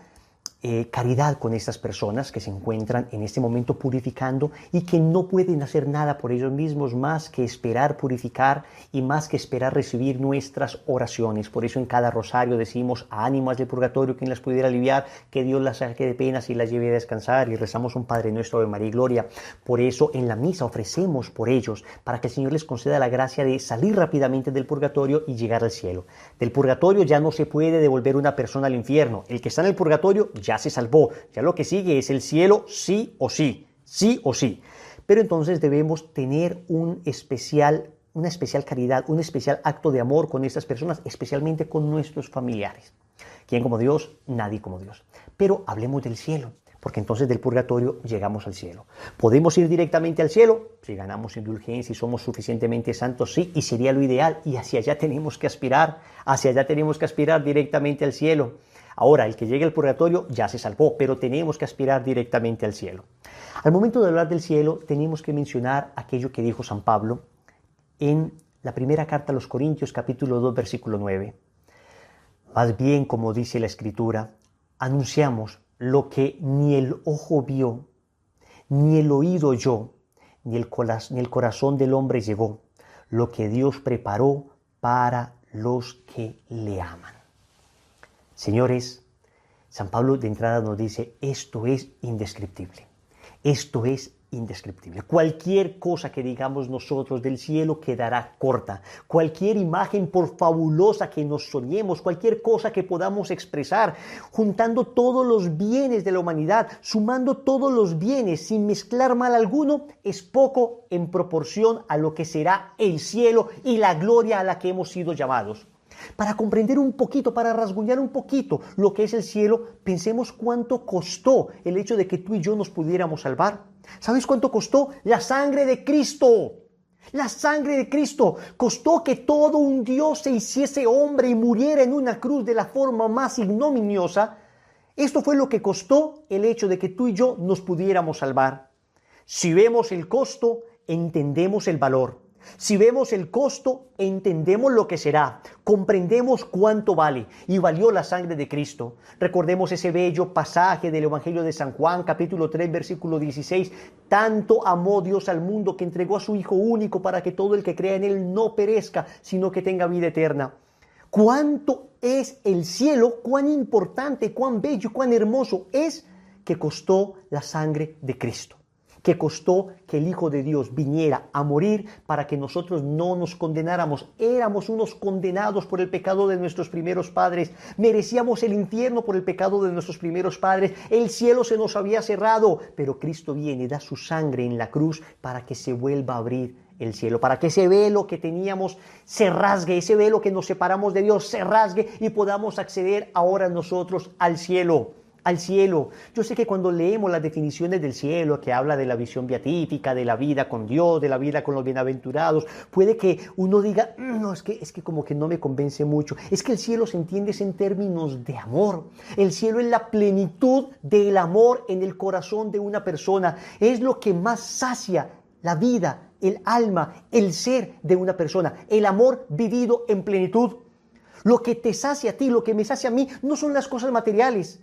caridad con estas personas que se encuentran en este momento purificando y que no pueden hacer nada por ellos mismos más que esperar purificar y más que esperar recibir nuestras oraciones. Por eso en cada rosario decimos: a ánimas del purgatorio, quien las pudiera aliviar, que Dios las saque de penas y las lleve a descansar, y rezamos un Padre Nuestro, Ave María y Gloria. Por eso en la misa ofrecemos por ellos, para que el Señor les conceda la gracia de salir rápidamente del purgatorio y llegar al cielo. Del purgatorio ya no se puede devolver una persona al infierno. El que está en el purgatorio ya se salvó, ya lo que sigue es el cielo, sí o sí, sí o sí. Pero entonces debemos tener una especial caridad, un especial acto de amor con estas personas, especialmente con nuestros familiares. ¿Quién como Dios? Nadie como Dios. Pero hablemos del cielo, porque entonces del purgatorio llegamos al cielo. ¿Podemos ir directamente al cielo? Si ganamos indulgencia y somos suficientemente santos, sí, y sería lo ideal, y hacia allá tenemos que aspirar directamente al cielo. Ahora, el que llegue al purgatorio ya se salvó, pero tenemos que aspirar directamente al cielo. Al momento de hablar del cielo, tenemos que mencionar aquello que dijo San Pablo en la primera carta a los Corintios, capítulo 2, versículo 9. Más bien, como dice la Escritura, anunciamos lo que ni el ojo vio, ni el oído oyó, ni el corazón del hombre llegó, lo que Dios preparó para los que le aman. Señores, San Pablo de entrada nos dice: esto es indescriptible. Esto es indescriptible. Cualquier cosa que digamos nosotros del cielo quedará corta. Cualquier imagen, por fabulosa que nos soñemos, cualquier cosa que podamos expresar, juntando todos los bienes de la humanidad, sumando todos los bienes sin mezclar mal alguno, es poco en proporción a lo que será el cielo y la gloria a la que hemos sido llamados. Para comprender un poquito, para rasguñar un poquito lo que es el cielo, pensemos cuánto costó el hecho de que tú y yo nos pudiéramos salvar. ¿Sabes cuánto costó? La sangre de Cristo. La sangre de Cristo costó que todo un Dios se hiciese hombre y muriera en una cruz de la forma más ignominiosa. Esto fue lo que costó el hecho de que tú y yo nos pudiéramos salvar. Si vemos el costo, entendemos el valor. Si vemos el costo, entendemos lo que será, comprendemos cuánto vale, y valió la sangre de Cristo. Recordemos ese bello pasaje del Evangelio de San Juan, capítulo 3, versículo 16. Tanto amó Dios al mundo que entregó a su Hijo único para que todo el que crea en Él no perezca, sino que tenga vida eterna. ¿Cuánto es el cielo? ¿Cuán importante, cuán bello, cuán hermoso es que costó la sangre de Cristo? Que costó que el Hijo de Dios viniera a morir para que nosotros no nos condenáramos. Éramos unos condenados por el pecado de nuestros primeros padres. Merecíamos el infierno por el pecado de nuestros primeros padres. El cielo se nos había cerrado, pero Cristo viene, da su sangre en la cruz para que se vuelva a abrir el cielo, para que ese velo que teníamos se rasgue, ese velo que nos separamos de Dios se rasgue y podamos acceder ahora nosotros al cielo. al cielo. Yo sé que cuando leemos las definiciones del cielo, que habla de la visión beatífica, de la vida con Dios, de la vida con los bienaventurados, puede que uno diga, no, es que como que no me convence mucho. Es que el cielo se entiende en términos de amor. El cielo es la plenitud del amor en el corazón de una persona. Es lo que más sacia la vida, el alma, el ser de una persona. El amor vivido en plenitud. Lo que te sacia a ti, lo que me sacia a mí, no son las cosas materiales.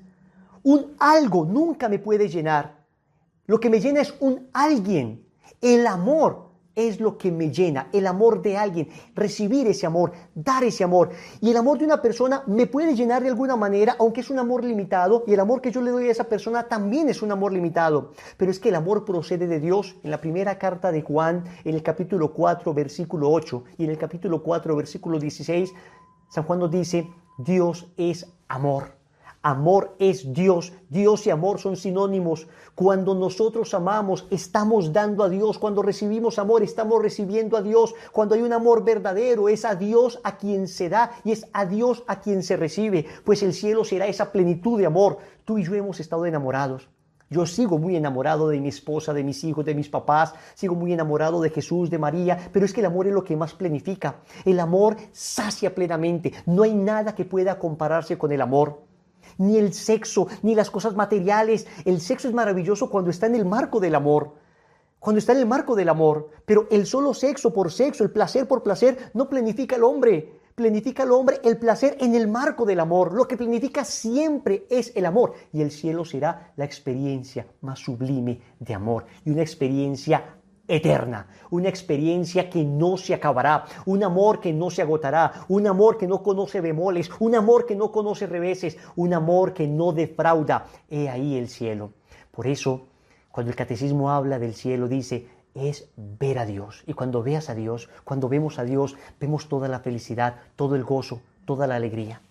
Un algo nunca me puede llenar. Lo que me llena es un alguien. El amor es lo que me llena, el amor de alguien, recibir ese amor, dar ese amor. Y el amor de una persona me puede llenar de alguna manera, aunque es un amor limitado, y el amor que yo le doy a esa persona también es un amor limitado. Pero es que el amor procede de Dios. En la primera carta de Juan, en el capítulo 4, versículo 8, y en el capítulo 4, versículo 16, San Juan nos dice, Dios es amor. Amor es Dios. Dios y amor son sinónimos. Cuando nosotros amamos, estamos dando a Dios. Cuando recibimos amor, estamos recibiendo a Dios. Cuando hay un amor verdadero, es a Dios a quien se da y es a Dios a quien se recibe. Pues el cielo será esa plenitud de amor. Tú y yo hemos estado enamorados. Yo sigo muy enamorado de mi esposa, de mis hijos, de mis papás. Sigo muy enamorado de Jesús, de María. Pero es que el amor es lo que más plenifica. El amor sacia plenamente. No hay nada que pueda compararse con el amor. Ni el sexo, ni las cosas materiales. El sexo es maravilloso cuando está en el marco del amor. Cuando está en el marco del amor. Pero el solo sexo por sexo, el placer por placer, no planifica al hombre. Planifica al hombre el placer en el marco del amor. Lo que planifica siempre es el amor. Y el cielo será la experiencia más sublime de amor. Y una experiencia eterna, una experiencia que no se acabará, un amor que no se agotará, un amor que no conoce bemoles, un amor que no conoce reveses, un amor que no defrauda. He ahí el cielo. Por eso, cuando el catecismo habla del cielo, dice, es ver a Dios. Y cuando veas a Dios, cuando vemos a Dios, vemos toda la felicidad, todo el gozo, toda la alegría.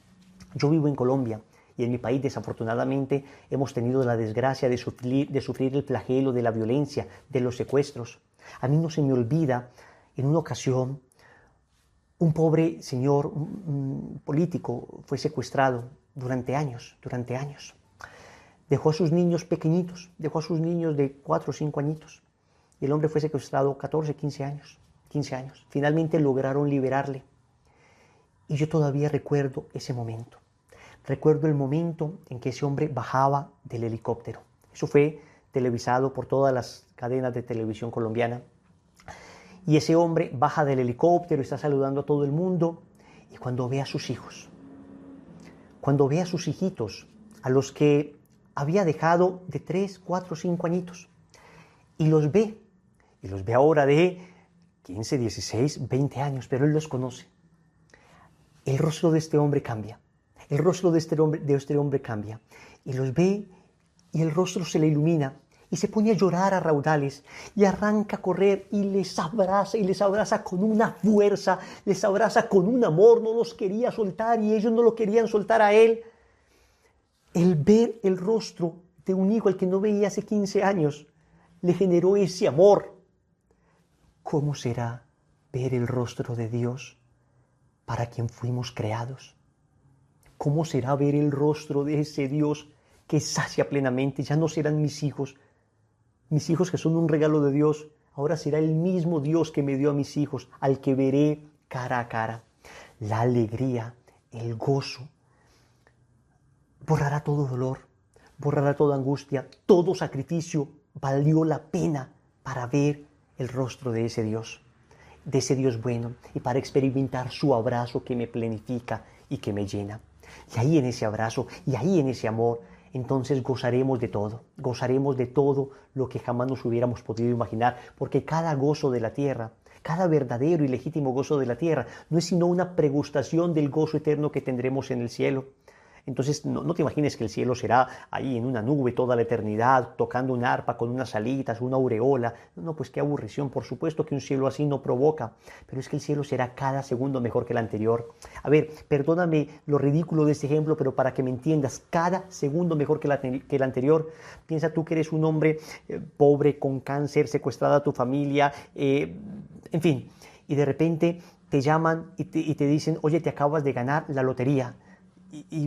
Yo vivo en Colombia. Y en mi país, desafortunadamente, hemos tenido la desgracia de sufrir el flagelo de la violencia, de los secuestros. A mí no se me olvida, en una ocasión, un pobre señor, un político, fue secuestrado durante años. Dejó a sus niños pequeñitos, dejó a sus niños de 4 o 5 añitos. Y el hombre fue secuestrado 14, 15 años. Finalmente lograron liberarle. Y yo todavía recuerdo ese momento. Recuerdo el momento en que ese hombre bajaba del helicóptero. Eso fue televisado por todas las cadenas de televisión colombiana. Y ese hombre baja del helicóptero, está saludando a todo el mundo. Y cuando ve a sus hijos, cuando ve a sus hijitos, a los que había dejado de 3, 4, 5 añitos, y los ve ahora de 15, 16, 20 años, pero él los conoce. El rostro de este hombre cambia. El rostro de este hombre cambia y los ve y el rostro se le ilumina y se pone a llorar a raudales y arranca a correr y les abraza con una fuerza, les abraza con un amor, no los quería soltar y ellos no lo querían soltar a él. El ver el rostro de un hijo al que no veía hace 15 años le generó ese amor. ¿Cómo será ver el rostro de Dios para quien fuimos creados? ¿Cómo será ver el rostro de ese Dios que sacia plenamente? Ya no serán mis hijos que son un regalo de Dios. Ahora será el mismo Dios que me dio a mis hijos, al que veré cara a cara. La alegría, el gozo, borrará todo dolor, borrará toda angustia, todo sacrificio valió la pena para ver el rostro de ese Dios bueno, y para experimentar su abrazo que me plenifica y que me llena. Y ahí en ese abrazo, y ahí en ese amor, entonces gozaremos de todo lo que jamás nos hubiéramos podido imaginar, porque cada gozo de la tierra, cada verdadero y legítimo gozo de la tierra, no es sino una pregustación del gozo eterno que tendremos en el cielo. Entonces no te imagines que el cielo será ahí en una nube toda la eternidad, tocando un arpa con unas alitas, una aureola. No, pues qué aburrición, por supuesto que un cielo así no provoca, pero es que el cielo será cada segundo mejor que el anterior. A ver, perdóname lo ridículo de este ejemplo, pero para que me entiendas, cada segundo mejor que el anterior. Piensa tú que eres un hombre pobre, con cáncer, secuestrada a tu familia, en fin, y de repente te llaman y te dicen, oye, te acabas de ganar la lotería.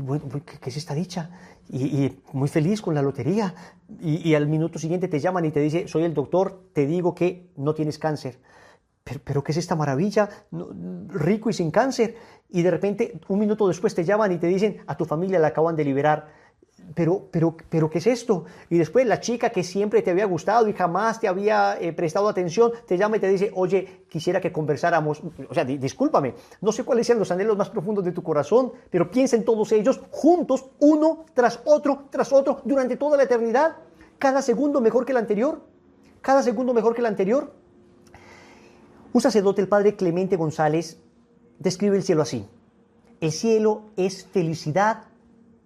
bueno, ¿qué es esta dicha? Y muy feliz con la lotería. Y al minuto siguiente te llaman y te dice, soy el doctor, te digo que no tienes cáncer. Pero ¿qué es esta maravilla? Rico y sin cáncer. Y de repente, un minuto después te llaman y te dicen, a tu familia la acaban de liberar. Pero, ¿qué es esto? Y después la chica que siempre te había gustado y jamás te había prestado atención, te llama y te dice, oye, quisiera que conversáramos. O sea, discúlpame, no sé cuáles sean los anhelos más profundos de tu corazón, pero piensa en todos ellos juntos, uno tras otro, durante toda la eternidad. Cada segundo mejor que el anterior. Cada segundo mejor que el anterior. Un sacerdote, el padre Clemente González, describe el cielo así. El cielo es felicidad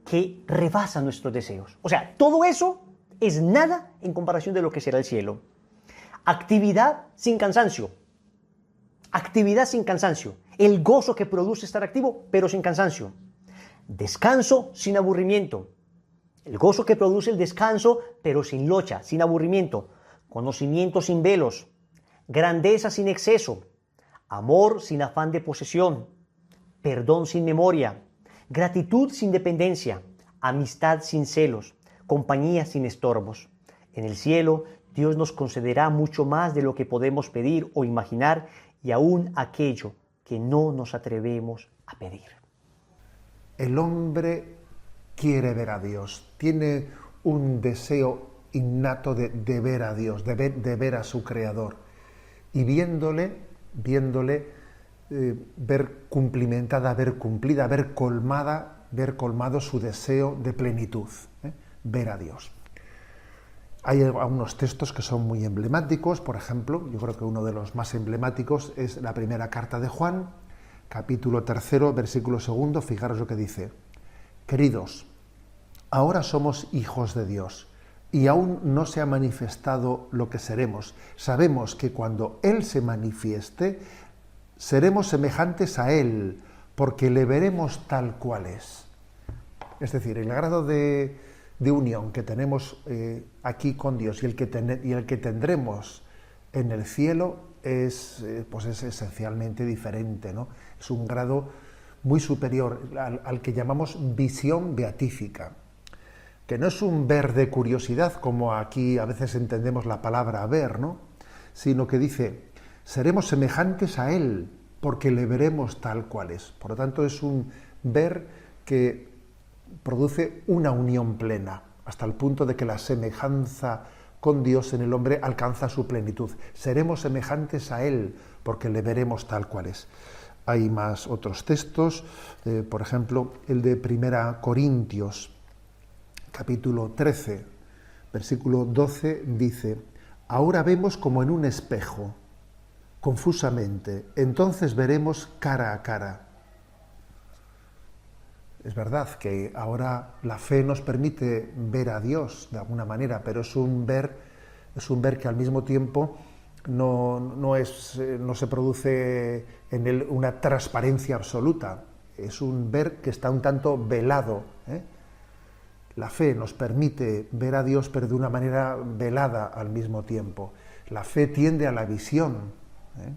que rebasa nuestros deseos. O sea, todo eso es nada en comparación de lo que será el cielo. Actividad sin cansancio. Actividad sin cansancio. El gozo que produce estar activo, pero sin cansancio. Descanso sin aburrimiento. El gozo que produce el descanso, pero sin locha, sin aburrimiento. Conocimiento sin velos. Grandeza sin exceso. Amor sin afán de posesión. Perdón sin memoria. Gratitud sin dependencia, amistad sin celos, compañía sin estorbos. En el cielo, Dios nos concederá mucho más de lo que podemos pedir o imaginar y aún aquello que no nos atrevemos a pedir. El hombre quiere ver a Dios, tiene un deseo innato de ver a Dios, de ver a su Creador. Y viéndole, ver cumplimentada, ver cumplida, ver colmado su deseo de plenitud, ver a Dios. Hay algunos textos que son muy emblemáticos, por ejemplo, yo creo que uno de los más emblemáticos es la primera carta de Juan, capítulo 3, versículo 2, fijaros lo que dice: queridos, ahora somos hijos de Dios y aún no se ha manifestado lo que seremos. Sabemos que cuando Él se manifieste, seremos semejantes a Él, porque le veremos tal cual es. Es decir, el grado de unión que tenemos aquí con Dios y el que tendremos en el cielo es esencialmente diferente, ¿no? Es un grado muy superior al que llamamos visión beatífica, que no es un ver de curiosidad, como aquí a veces entendemos la palabra ver, ¿no? Sino que dice: seremos semejantes a Él, porque le veremos tal cual es. Por lo tanto, es un ver que produce una unión plena, hasta el punto de que la semejanza con Dios en el hombre alcanza su plenitud. Seremos semejantes a Él, porque le veremos tal cual es. Hay más otros textos, por ejemplo, el de 1 Corintios, capítulo 13, versículo 12, dice: ahora vemos como en un espejo, confusamente, entonces veremos cara a cara. Es verdad que ahora la fe nos permite ver a Dios de alguna manera, pero es un ver que al mismo tiempo no se produce en él una transparencia absoluta. Es un ver que está un tanto velado, ¿eh? La fe nos permite ver a Dios, pero de una manera velada al mismo tiempo. La fe tiende a la visión, ¿eh?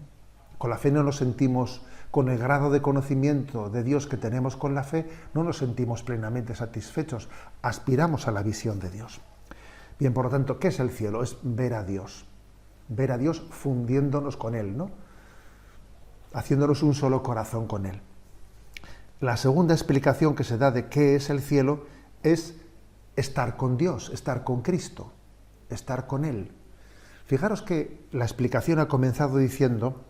Con la fe no nos sentimos, con el grado de conocimiento de Dios que tenemos con la fe, no nos sentimos plenamente satisfechos, aspiramos a la visión de Dios. Bien, por lo tanto, ¿qué es el cielo? Es ver a Dios fundiéndonos con Él, ¿no? Haciéndonos un solo corazón con Él. La segunda explicación que se da de qué es el cielo es estar con Dios, estar con Cristo, estar con Él. Fijaros que la explicación ha comenzado diciendo: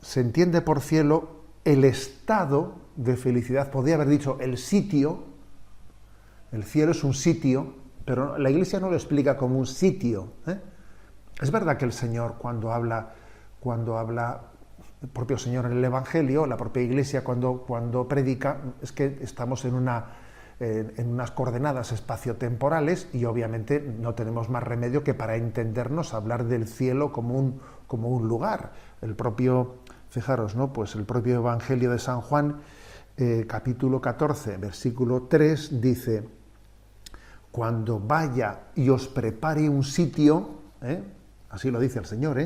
se entiende por cielo el estado de felicidad. Podría haber dicho el sitio. El cielo es un sitio, pero la Iglesia no lo explica como un sitio, ¿eh? Es verdad que el Señor, cuando habla el propio Señor en el Evangelio, la propia Iglesia cuando predica, es que estamos en unas coordenadas espaciotemporales y obviamente no tenemos más remedio que, para entendernos, hablar del cielo como un lugar. El propio, fijaros, ¿no? Pues el propio Evangelio de San Juan, capítulo 14, versículo 3, dice: cuando vaya y os prepare un sitio, así lo dice el Señor,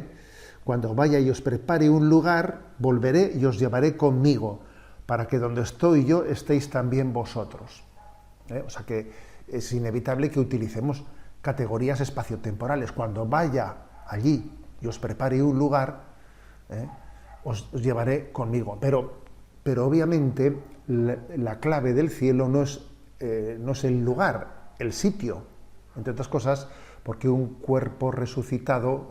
cuando vaya y os prepare un lugar, volveré y os llevaré conmigo, para que donde estoy yo estéis también vosotros. O sea que es inevitable que utilicemos categorías espaciotemporales. Cuando vaya allí y os prepare un lugar, os llevaré conmigo. Pero obviamente la clave del cielo no es el lugar, el sitio, entre otras cosas, porque un cuerpo resucitado,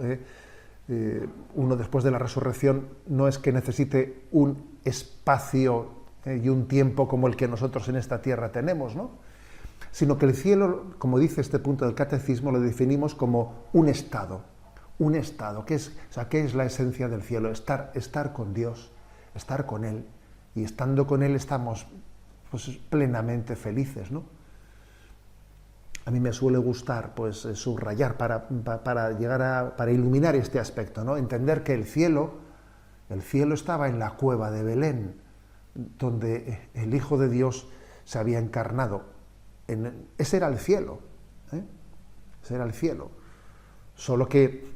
uno después de la resurrección, no es que necesite un espacio y un tiempo como el que nosotros en esta tierra tenemos, ¿no? Sino que el cielo, como dice este punto del catecismo, lo definimos como un estado, ¿qué es la esencia del cielo? Estar con Dios, estar con Él, y estando con Él estamos pues plenamente felices, ¿no? A mí me suele gustar pues subrayar para iluminar este aspecto, ¿no? Entender que el cielo estaba en la cueva de Belén, donde el Hijo de Dios se había encarnado. Ese era el cielo, ese era el cielo. Solo que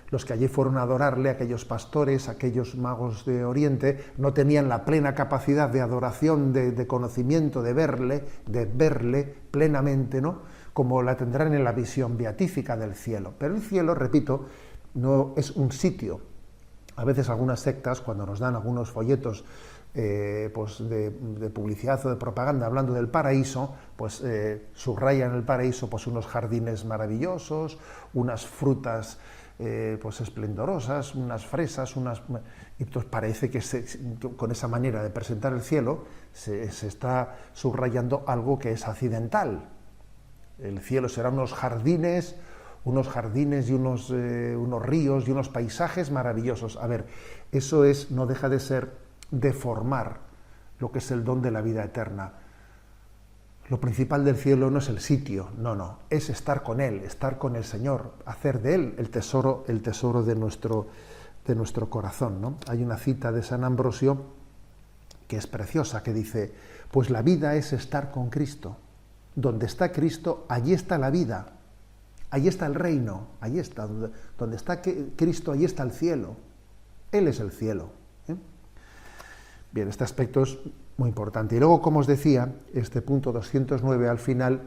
los que allí fueron a adorarle, aquellos pastores, aquellos magos de Oriente, no tenían la plena capacidad de adoración, de conocimiento, de verle plenamente, ¿no? Como la tendrán en la visión beatífica del cielo. Pero el cielo, repito, no es un sitio. A veces algunas sectas, cuando nos dan algunos folletos pues de publicidad o de propaganda hablando del paraíso, pues subrayan el paraíso pues unos jardines maravillosos, unas frutas pues esplendorosas, unas fresas, y entonces parece que con esa manera de presentar el cielo se está subrayando algo que es accidental. El cielo será unos jardines y unos ríos y unos paisajes maravillosos. A ver, eso no deja de ser deformar lo que es el don de la vida eterna. Lo principal del cielo no es el sitio, no, es estar con Él, estar con el Señor, hacer de Él el tesoro de nuestro corazón, ¿no? Hay una cita de San Ambrosio que es preciosa, que dice: pues la vida es estar con Cristo. Donde está Cristo, allí está la vida, allí está el reino, allí está, donde está Cristo, allí está el cielo. Él es el cielo. Bien, este aspecto es muy importante. Y luego, como os decía, este punto 209 al final,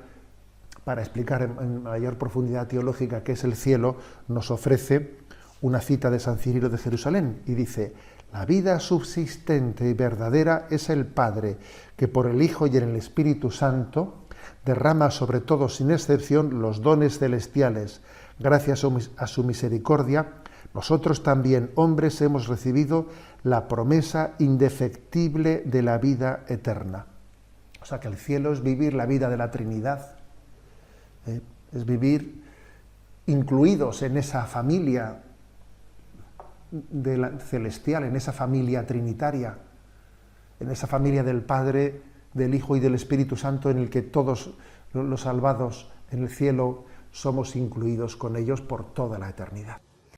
para explicar en mayor profundidad teológica qué es el cielo, nos ofrece una cita de San Cirilo de Jerusalén y dice: la vida subsistente y verdadera es el Padre, que por el Hijo y en el Espíritu Santo derrama sobre todos sin excepción los dones celestiales. Gracias a su misericordia, nosotros también, hombres, hemos recibido la promesa indefectible de la vida eterna. O sea que el cielo es vivir la vida de la Trinidad, es vivir incluidos en esa familia celestial, en esa familia trinitaria, en esa familia del Padre, del Hijo y del Espíritu Santo, en el que todos los salvados en el cielo somos incluidos con ellos por toda la eternidad.